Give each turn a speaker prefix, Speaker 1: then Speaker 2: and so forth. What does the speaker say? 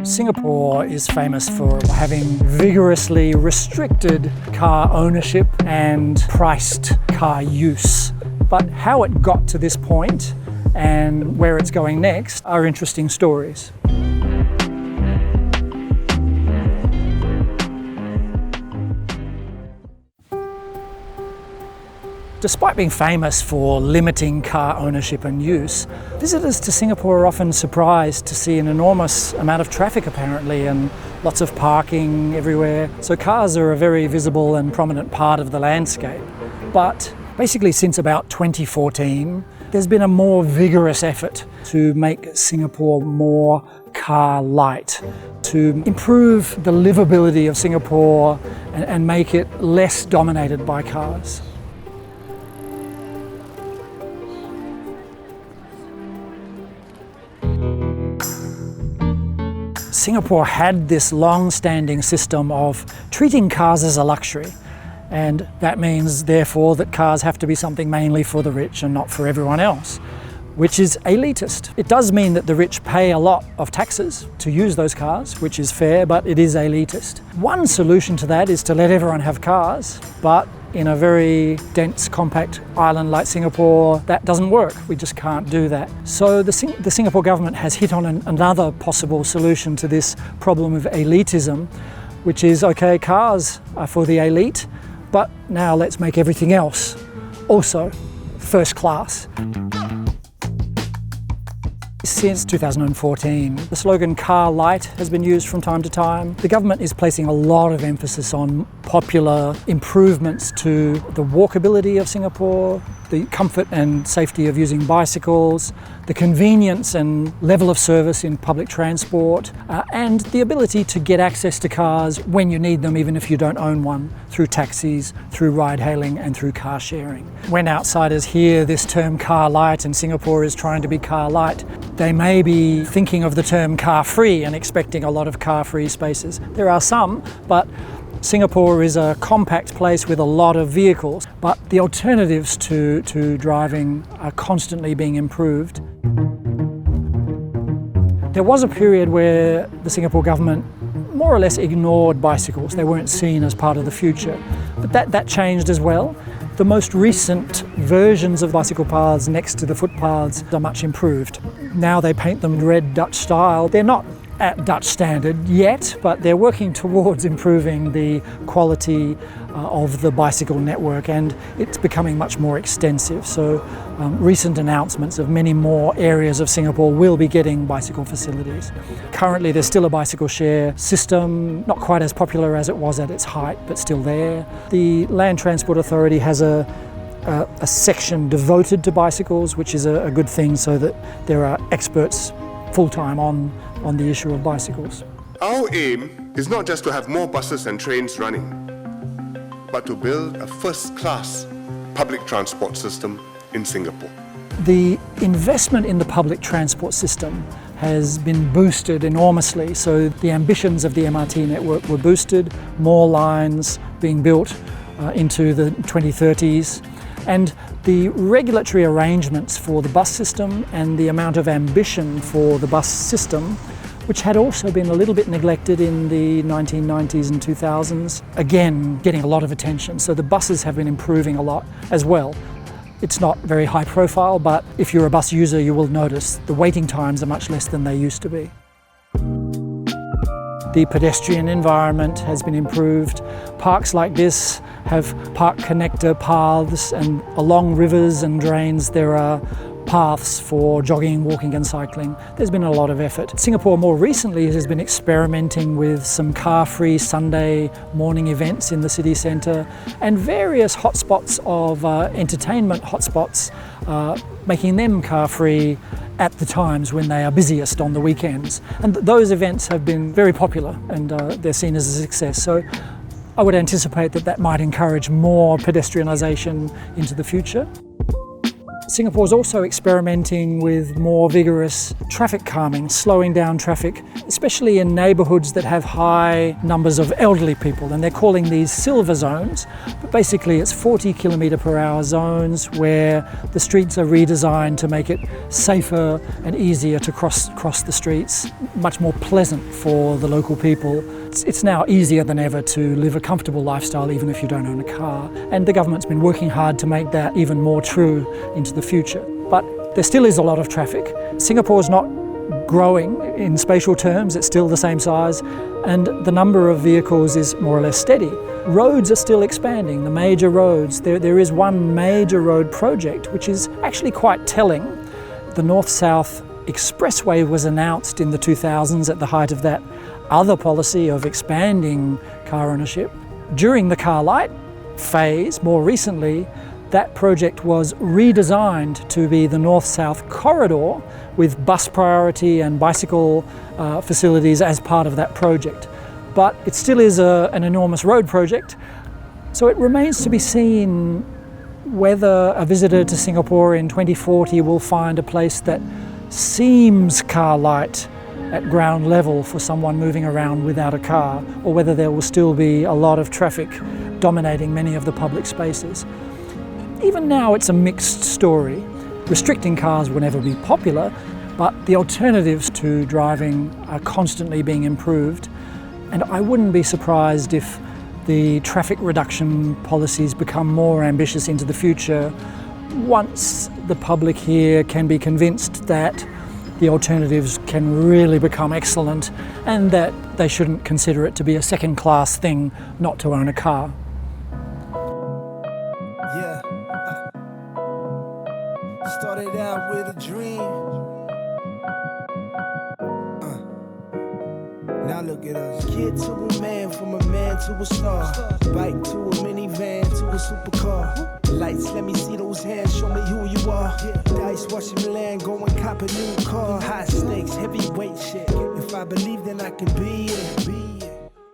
Speaker 1: Singapore is famous for having vigorously restricted car ownership and priced car use. But how it got to this point and where it's going next are interesting stories. Despite being famous for limiting car ownership and use, visitors to Singapore are often surprised to see an enormous amount of traffic apparently and lots of parking everywhere. So cars are a very visible and prominent part of the landscape. But basically since about 2014, there's been a more vigorous effort to make Singapore more car-lite, to improve the livability of Singapore and make it less dominated by cars. Singapore had this long-standing system of treating cars as a luxury, and that means therefore that cars have to be something mainly for the rich and not for everyone else, which is elitist. It does mean that the rich pay a lot of taxes to use those cars, which is fair, but it is elitist. One solution to that is to let everyone have cars, but in a very dense, compact island like Singapore, that doesn't work. We just can't do that. So the Singapore government has hit on another possible solution to this problem of elitism, which is, okay, cars are for the elite, but now let's make everything else also first class. Since 2014, the slogan car-lite has been used from time to time. The government is placing a lot of emphasis on popular improvements to the walkability of Singapore, the comfort and safety of using bicycles, the convenience and level of service in public transport, and the ability to get access to cars when you need them, even if you don't own one, through taxis, through ride-hailing and through car sharing. When outsiders hear this term car-lite and Singapore is trying to be car-lite, they may be thinking of the term car-free and expecting a lot of car-free spaces. There are some, but Singapore is a compact place with a lot of vehicles, but the alternatives to driving are constantly being improved. There was a period where the Singapore government more or less ignored bicycles. They weren't seen as part of the future, but that changed as well. The most recent versions of bicycle paths next to the footpaths are much improved. Now they paint them red Dutch style. They're not at Dutch standard yet, but they're working towards improving the quality of the bicycle network, and it's becoming much more extensive. So recent announcements of many more areas of Singapore will be getting bicycle facilities. Currently there's still a bicycle share system, not quite as popular as it was at its height, but still there. The Land Transport Authority has a section devoted to bicycles, which is a good thing, so that there are experts full-time on the issue of bicycles.
Speaker 2: Our aim is not just to have more buses and trains running, but to build a first-class public transport system in Singapore.
Speaker 1: The investment in the public transport system has been boosted enormously, so the ambitions of the MRT network were boosted, more lines being built into the 2030s, and the regulatory arrangements for the bus system and the amount of ambition for the bus system, which had also been a little bit neglected in the 1990s and 2000s, again getting a lot of attention. So the buses have been improving a lot as well. It's not very high profile, but if you're a bus user, you will notice the waiting times are much less than they used to be. The pedestrian environment has been improved. Parks like this have park connector paths, and along rivers and drains there are paths for jogging, walking and cycling. There's been a lot of effort. Singapore more recently has been experimenting with some car-free Sunday morning events in the city centre and various hotspots of entertainment hotspots, making them car-free at the times when they are busiest on the weekends. And those events have been very popular, and they're seen as a success. So I would anticipate that might encourage more pedestrianisation into the future. Singapore is also experimenting with more vigorous traffic calming, slowing down traffic, especially in neighbourhoods that have high numbers of elderly people, and they're calling these silver zones. But basically it's 40 km/h zones where the streets are redesigned to make it safer and easier to cross the streets, much more pleasant for the local people. It's now easier than ever to live a comfortable lifestyle even if you don't own a car, and the government's been working hard to make that even more true into the future. But there still is a lot of traffic. Singapore's not growing in spatial terms, it's still the same size, and the number of vehicles is more or less steady. Roads are still expanding, the major roads. There is one major road project which is actually quite telling. The North-South Expressway was announced in the 2000s at the height of that other policy of expanding car ownership. During the car-lite phase, more recently, that project was redesigned to be the North-South corridor with bus priority and bicycle facilities as part of that project. But it still is an enormous road project, so it remains to be seen whether a visitor to Singapore in 2040 will find a place that seems car-lite at ground level for someone moving around without a car, or whether there will still be a lot of traffic dominating many of the public spaces. Even now it's a mixed story. Restricting cars will never be popular, but the alternatives to driving are constantly being improved, and I wouldn't be surprised if the traffic reduction policies become more ambitious into the future once the public here can be convinced that the alternatives can really become excellent and that they shouldn't consider it to be a second-class thing not to own a car.
Speaker 3: Yeah, started out with a dream. Now look at us. Kid to a man, from a man to a star. Bike to a minivan to a supercar. Lights, let me see those hands, show me who you are. Dice, watching Milan, go and cop a new car. High stakes, heavyweight shit. If I believe, then I can be it.